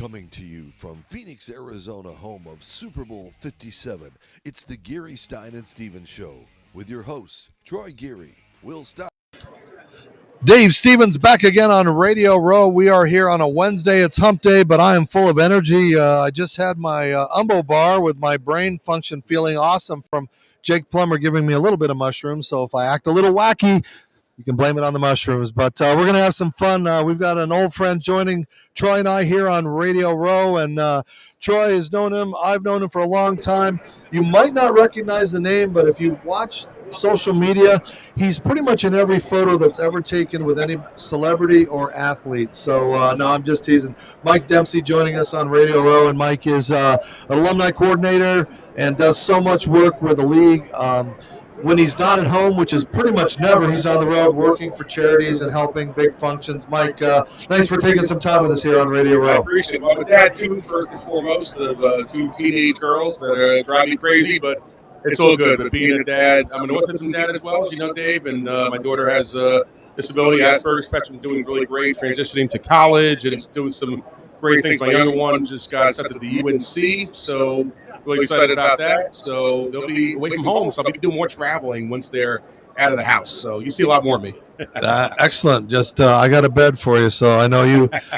Coming to you from Phoenix, Arizona, home of Super Bowl 57, it's the Geary, Stein and Stevens Show with your hosts, Troy Geary, Will Stein. Dave Stevens back again on Radio Row. We are here on a Wednesday. It's hump day, but I am full of energy. I just had my Umbo bar with my brain function feeling awesome from Jake Plummer giving me a little bit of mushrooms. So if I act a little wacky, you can blame it on the mushrooms. But we're going to have some fun. We've got an old friend joining Troy and I here on Radio Row. And Troy has known him. I've known him for a long time. You might not recognize the name, but if you watch social media, he's pretty much in every photo that's ever taken with any celebrity or athlete. So, no, I'm just teasing. Mike Dempsey joining us on Radio Row. And Mike is an alumni coordinator and does so much work with the league. When he's not at home, which is pretty much never, he's on the road working for charities and helping big functions. Mike, thanks for taking some time with us here on Radio Row. I appreciate it. Well, with dad, too, first and foremost, of two teenage girls that drive me crazy, but it's all good. But being a dad, I'm an autism dad as well, as you know, Dave, and my daughter has disability, Asperger's spectrum, doing really great, transitioning to college, and it's doing some great things. My younger one just got accepted to the UNC, so really excited about that. So they'll be away from home, so I'll be doing more traveling once they're out of the house. So you see a lot more of me. Excellent. Just I got a bed for you, so I know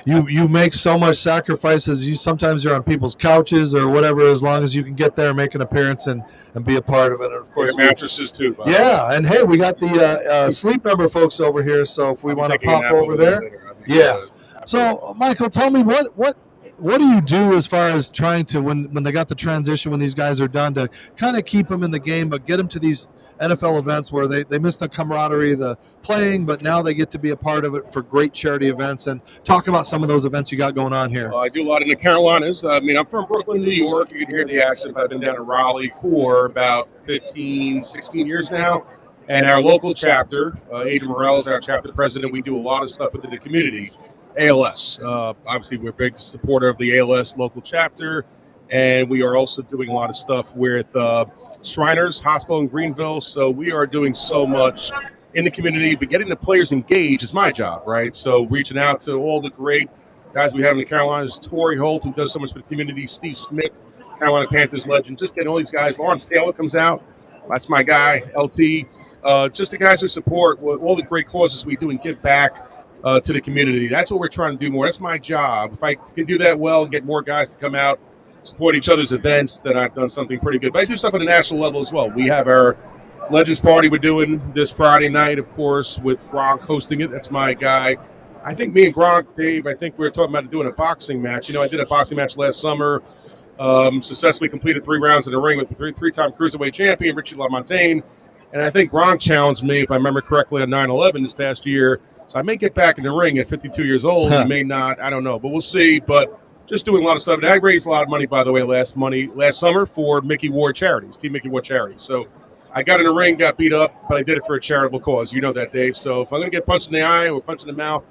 you make so much sacrifices. Sometimes you're on people's couches or whatever, as long as you can get there, make an appearance, and be a part of it. And of course, mattresses too. Yeah, and hey, we got the Sleep Number folks over here, so if we want to pop over there, yeah. So, Michael, tell me what do you do as far as trying to, when they got the transition, when these guys are done, to kind of keep them in the game, but get them to these NFL events where they miss the camaraderie, the playing, but now they get to be a part of it for great charity events, and talk about some of those events you got going on here. I do a lot in the Carolinas. I mean, I'm from Brooklyn, New York. You can hear the accent. I've been down in Raleigh for about 15, 16 years now. And our local chapter, Adrian Morrell is our chapter president. We do a lot of stuff within the community. ALS. Obviously, we're a big supporter of the ALS local chapter, and we are also doing a lot of stuff with Shriners Hospital in Greenville. So we are doing so much in the community, but getting the players engaged is my job, right? So reaching out to all the great guys we have in the Carolinas, Torrey Holt, who does so much for the community, Steve Smith, Carolina Panthers legend, just getting all these guys. Lawrence Taylor comes out. That's my guy, LT. Just the guys who support all the great causes we do and give back to the community. That's what we're trying to do more. That's my job. If I can do that well and get more guys to come out, support each other's events, then I've done something pretty good. But I do stuff at the national level as well. We have our Legends Party we're doing this Friday night, of course, with Gronk hosting it. That's my guy. I think me and Gronk, Dave, I think we were talking about doing a boxing match. You know, I did a boxing match last summer, successfully completed 3 rounds in the ring with the three-time Cruiserweight champion, Richie LaMontagne. And I think Gronk challenged me, if I remember correctly, on 9/11 this past year. So I may get back in the ring at 52 years old. He may not. I don't know. But we'll see. But just doing a lot of stuff. And I raised a lot of money, by the way, last summer for Mickey Ward Charities, Team Mickey Ward Charities. So I got in the ring, got beat up, but I did it for a charitable cause. You know that, Dave. So if I'm going to get punched in the eye or punched in the mouth,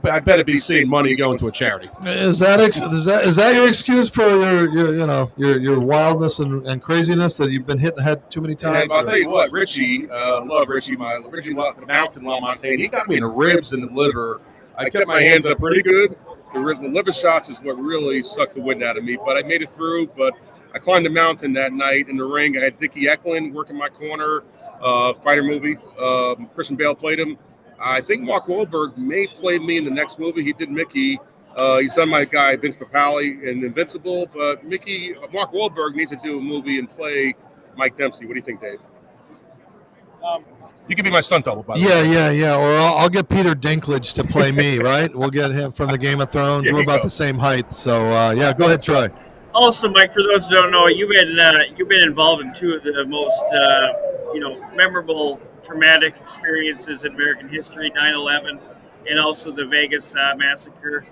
I better be seeing money going to a charity. Is that your excuse for your wildness and craziness, that you've been hit in the head too many times? Yeah, I'll tell you what, Richie, love Richie, the Mountain LaMontagne. He got me in the ribs and the liver. I kept my hands up pretty good. The liver shots is what really sucked the wind out of me, but I made it through. But I climbed the mountain that night in the ring. I had Dickie Eklund working my corner, fighter movie. Christian Bale played him. I think Mark Wahlberg may play me in the next movie. He did Mickey. He's done my guy Vince Papale in Invincible. But Mark Wahlberg needs to do a movie and play Mike Dempsey. What do you think, Dave? You can be my stunt double, by the way. Yeah. Or I'll get Peter Dinklage to play me, right? We'll get him from the Game of Thrones. We're about the same height. So, go ahead, Troy. Also, Mike, for those who don't know, you've been involved in 2 of the most memorable traumatic experiences in American history, 9/11 and also the Vegas massacre.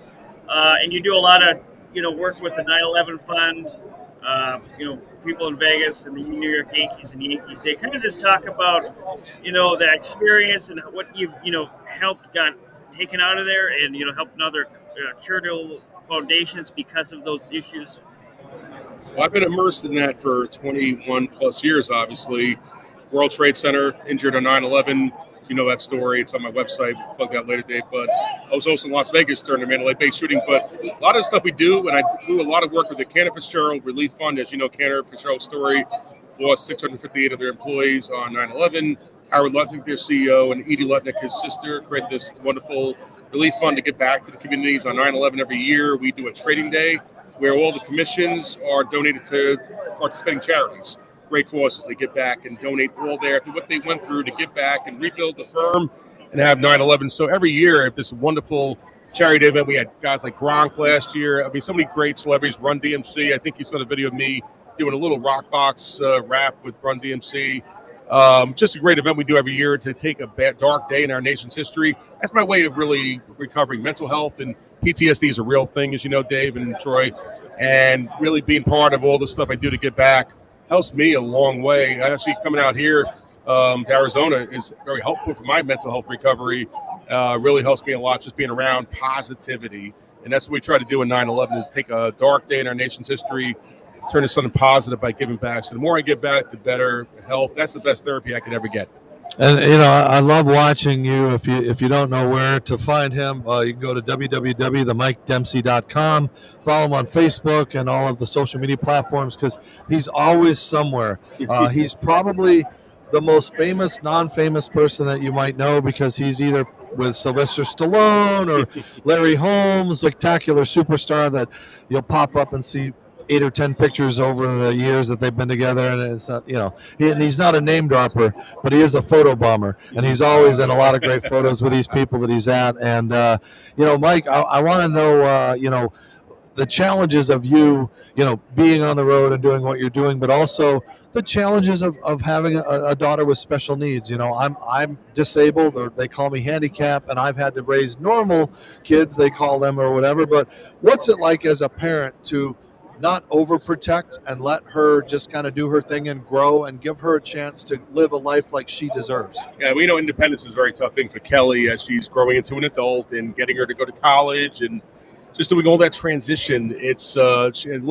And you do a lot of work with the 9/11 Fund, people in Vegas and the New York Yankees and Yankees Day. Kind of just talk about the experience and what you've helped got taken out of there, and helping other charitable foundations because of those issues. Well, I've been immersed in that for 21 plus years, obviously. World Trade Center, injured on 9/11, You know that story. It's on my website. We'll plug that later, Dave. But I was also in Las Vegas during the Mandalay Bay shooting. But a lot of the stuff we do, and I do a lot of work with the Cantor Fitzgerald Relief Fund. As you know, Cantor Fitzgerald's story lost 658 of their employees on 9/11. Howard Lutnick, their CEO, and Edie Lutnick, his sister, created this wonderful relief fund to give back to the communities on 9/11 every year. We do a trading day where all the commissions are donated to participating charities. Great causes. They give back and donate all there after what they went through to give back and rebuild the firm and have 9/11. So every year, if this wonderful charity event, we had guys like Gronk last year. I mean, so many great celebrities. Run DMC. I think you saw the video of me doing a little rock box rap with Run DMC. Just a great event we do every year to take a dark day in our nation's history. That's my way of really recovering. Mental health and PTSD is a real thing, as you know, Dave and Troy, and really being part of all the stuff I do to give back helps me a long way. Actually, coming out here to Arizona is very helpful for my mental health recovery. Really helps me a lot just being around positivity. And that's what we try to do in 9/11, is take a dark day in our nation's history, turn it something positive by giving back. So the more I give back, the better health. That's the best therapy I could ever get. And I love watching you. If you don't know where to find him, you can go to www.themikedempsey.com. Follow him on Facebook and all of the social media platforms, because he's always somewhere. He's probably the most famous, non-famous person that you might know, because he's either with Sylvester Stallone or Larry Holmes, spectacular superstar that you'll pop up and see 8 or 10 pictures over the years that they've been together, and it's not, he's not a name dropper, but he is a photo bomber, and he's always in a lot of great photos with these people that he's at. And Mike, I want to know, the challenges of you, being on the road and doing what you're doing, but also the challenges of having a daughter with special needs. I'm disabled, or they call me handicapped, and I've had to raise normal kids, they call them, or whatever. But what's it like as a parent to not overprotect and let her just kind of do her thing and grow, and give her a chance to live a life like she deserves? Yeah, we know independence is a very tough thing for Kelly as she's growing into an adult and getting her to go to college and just doing all that transition. It's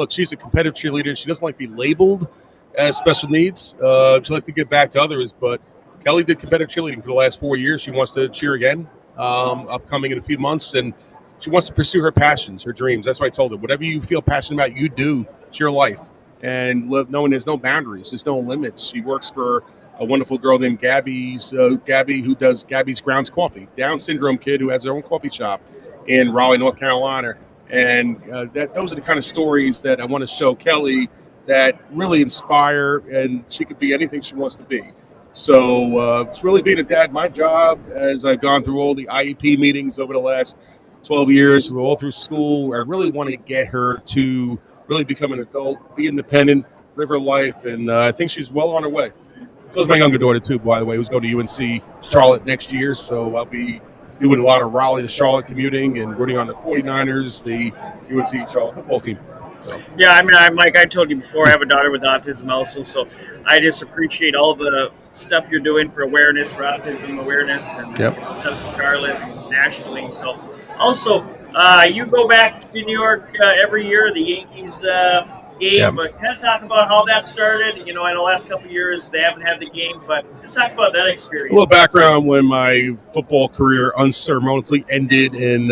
she's a competitive cheerleader. She doesn't like to be labeled as special needs. She likes to give back to others, but Kelly did competitive cheerleading for the last 4 years. She wants to cheer again, upcoming in a few months, and she wants to pursue her passions, her dreams. That's why I told her, whatever you feel passionate about, you do. It's your life. And knowing there's no boundaries, there's no limits. She works for a wonderful girl named Gabby, who does Gabby's Grounds Coffee, Down syndrome kid who has her own coffee shop in Raleigh, North Carolina. And those are the kind of stories that I want to show Kelly that really inspire, and she could be anything she wants to be. So it's really being a dad. My job, as I've gone through all the IEP meetings over the last 12 years, all through school, I really want to get her to really become an adult, be independent, live her life, and I think she's well on her way. So is my younger daughter, too, by the way, who's going to UNC Charlotte next year, so I'll be doing a lot of Raleigh to Charlotte commuting and rooting on the 49ers, the UNC Charlotte football team. So. Yeah, I mean, Mike, I told you before, I have a daughter with autism also, so I just appreciate all the stuff you're doing for awareness, for autism awareness, and Central Charlotte nationally. So, also, you go back to New York every year, the Yankees game, but kind of talk about how that started. In the last couple of years, they haven't had the game, but let's talk about that experience. A little background: when my football career unceremoniously ended in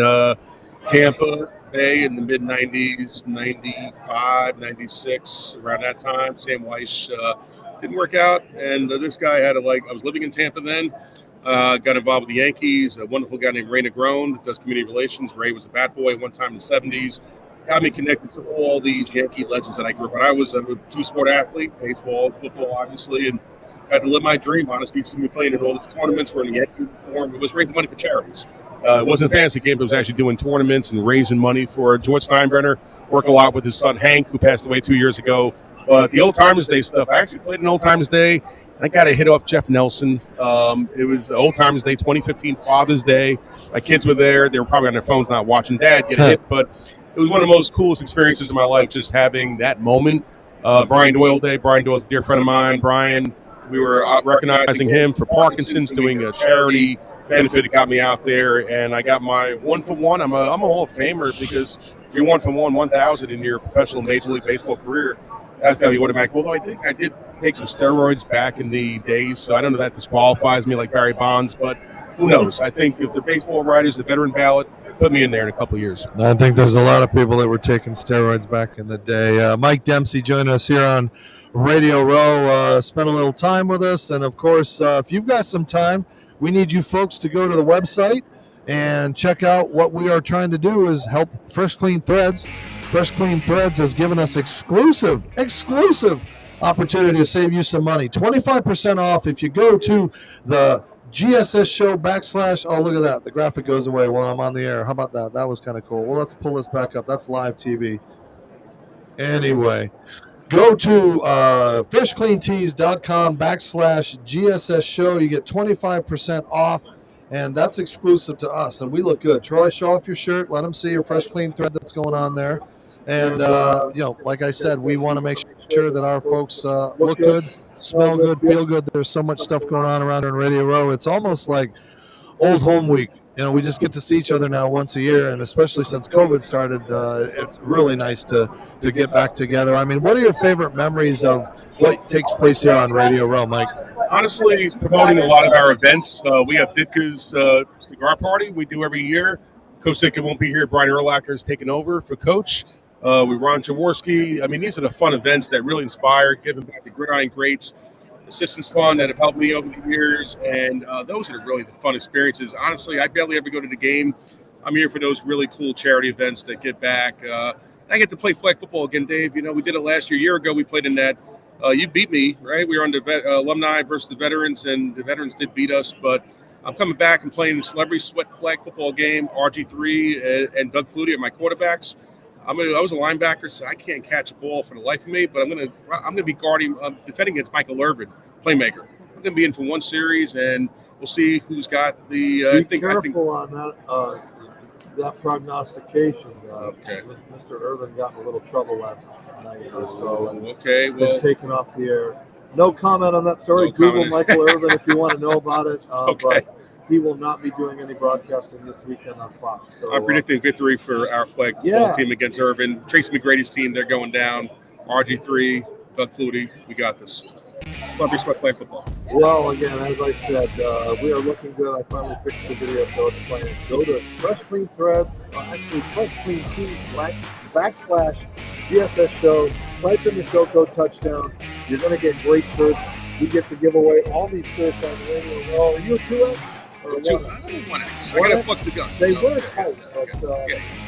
Tampa Bay in the mid-'90s, 95, 96, around that time. Sam Weiss didn't work out, and this guy had I was living in Tampa then, got involved with the Yankees, a wonderful guy named Ray Negron that does community relations. Ray was a bat boy one time in the 70s, got me connected to all these Yankee legends that I grew up with. I was a two-sport athlete, baseball, football, obviously, and got to live my dream, honestly. You see me playing in all these tournaments, we're in the Yankee uniform. It was raising money for charities. It wasn't a fantasy game, but it was actually doing tournaments and raising money for George Steinbrenner. Work a lot with his son Hank, who passed away 2 years ago. But the Old Timers Day stuff, I actually played in Old Timers Day. I got to hit up Jeff Nelson. It was Old Timers Day, 2015 Father's Day. My kids were there. They were probably on their phones not watching Dad get hit, but it was one of the most coolest experiences of my life, just having that moment. Brian Doyle Day. Brian Doyle's a dear friend of mine. Brian, we were recognizing him for Parkinson's, doing a charity benefit. It got me out there, and I got my 1 for 1. I'm a Hall of Famer because you're 1 for 1,000 in your professional Major League Baseball career. That's got to be automatic. Although I think I did take some steroids back in the days, so I don't know if that disqualifies me like Barry Bonds, but who knows? I think if the baseball writers, the veteran ballot, put me in there in a couple of years. I think there's a lot of people that were taking steroids back in the day. Mike Dempsey joining us here on Radio Row. Spent a little time with us, and of course, if you've got some time, we need you folks to go to the website and check out what we are trying to do is help Fresh Clean Threads. Fresh Clean Threads has given us exclusive opportunity to save you some money. 25% off if you go to the GSS show / oh, look at that. The graphic goes away while I'm on the air. How about that? That was kind of cool. Well, let's pull this back up. That's live TV. Anyway, go to freshcleantees.com / GSS show. You get 25% off. And that's exclusive to us, and we look good. Troy, show off your shirt. Let them see your fresh, clean thread that's going on there. And, like I said, we want to make sure that our folks look good, smell good, feel good. There's so much stuff going on around in Radio Row. It's almost like old home week. We just get to see each other now once a year, and especially since COVID started, it's really nice to get back together. I mean, what are your favorite memories of what takes place here on Radio Row, Mike? Honestly, promoting a lot of our events. We have Ditka's cigar party we do every year. Coach Ditka won't be here. Brian Urlacher is taking over for Coach. We Ron Jaworski. I mean, these are the fun events that really inspire, giving back the gridiron greats, assistance fund that have helped me over the years, and those are really the fun experiences. Honestly, I barely ever go to the game. I'm here for those really cool charity events that get back. I get to play flag football again, Dave. We did it last year. A year ago, we played in that. You beat me, right? We were on the alumni versus the veterans, and the veterans did beat us. But I'm coming back and playing the Celebrity Sweat flag football game. RG3 and Doug Flutie are my quarterbacks. I was a linebacker, so I can't catch a ball for the life of me. But I'm gonna be guarding, defending against Michael Irvin, playmaker. I'm gonna be in for one series, and we'll see who's got the. Be careful on that prognostication. Okay. Mr. Irvin got in a little trouble last night or so. Okay, well, taken off the air. No comment on that story. No Google comment. Michael Irvin if you want to know about it. Okay. But he will not be doing any broadcasting this weekend on Fox. So I'm predicting victory for our flag football team against Irvin. Tracy McGrady's team, they're going down. RG3, Doug Flutie, we got this. Celebrity Sweat flag football. Well, again, as I said, we are looking good. I finally fixed the video, so it's playing. Go to Fresh Clean Threads, Fresh Clean Tees / GSS show. Type in the show code touchdown. You're going to get great shirts. We get to give away all these shirts on the Radio Row. Are you a 2X? Or a 1X. I got to flex the gun. They were tight, but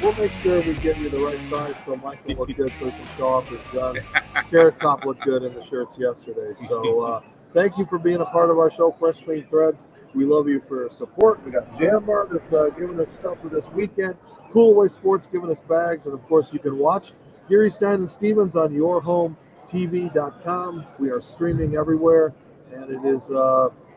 we'll make sure we give you the right size so Mike can look good so he can show off his gun. Carrot Top looked good in the shirts yesterday. So thank you for being a part of our show, Fresh Clean Threads. We love you for support. We got Jam Bar that's giving us stuff for this weekend. Cool Away Sports giving us bags. And, of course, you can watch Geary, Stein and Stevens on yourhometv.com. We are streaming everywhere, and it is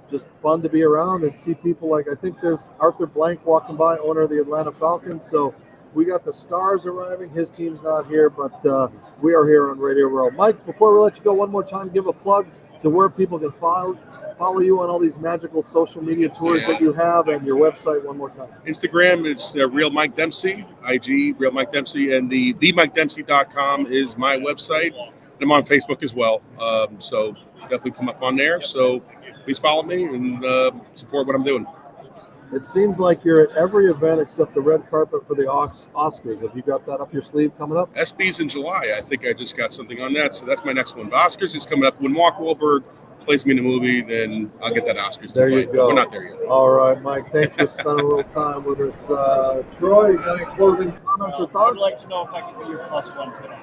just fun to be around and see people like, I think there's Arthur Blank walking by, owner of the Atlanta Falcons. So we got the Stars arriving. His team's not here, but we are here on Radio Row. Mike, before we let you go, one more time, give a plug to where people can follow you on all these magical social media tours that you have, and your website one more time. Instagram is Real Mike Dempsey, IG Real Mike Dempsey, and the themikedempsey.com is my website. And I'm on Facebook as well, so definitely come up on there. So please follow me and support what I'm doing. It seems like you're at every event except the red carpet for the Oscars. Have you got that up your sleeve coming up? SB's in July. I think I just got something on that, so that's my next one. The Oscars is coming up. When Mark Wahlberg plays me in the movie, then I'll get that Oscars. There you go. We're not there yet. All right, Mike. Thanks for spending a little time with us. Troy, you got any closing comments or thoughts? I'd like to know if I can be your +1 today.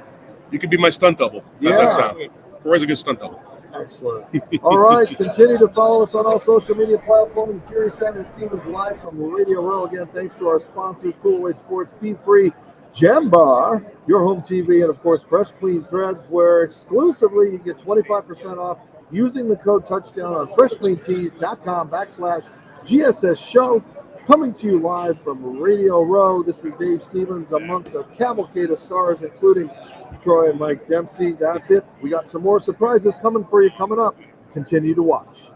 You could be my stunt double. How's that sound? Troy's a good stunt double. Excellent. All right. Continue to follow us on all social media platforms. Geary, Stein and Stevens live from Radio Row. Again, thanks to our sponsors, Cool Away Sports, Be Free, Gem Bar, Your Home TV, and, of course, Fresh Clean Threads, where exclusively you get 25% off using the code touchdown on freshcleantees.com / GSS show. Coming to you live from Radio Row. This is Dave Stevens among the cavalcade of stars, including Troy and Mike Dempsey. That's it. We got some more surprises coming for you coming up. Continue to watch.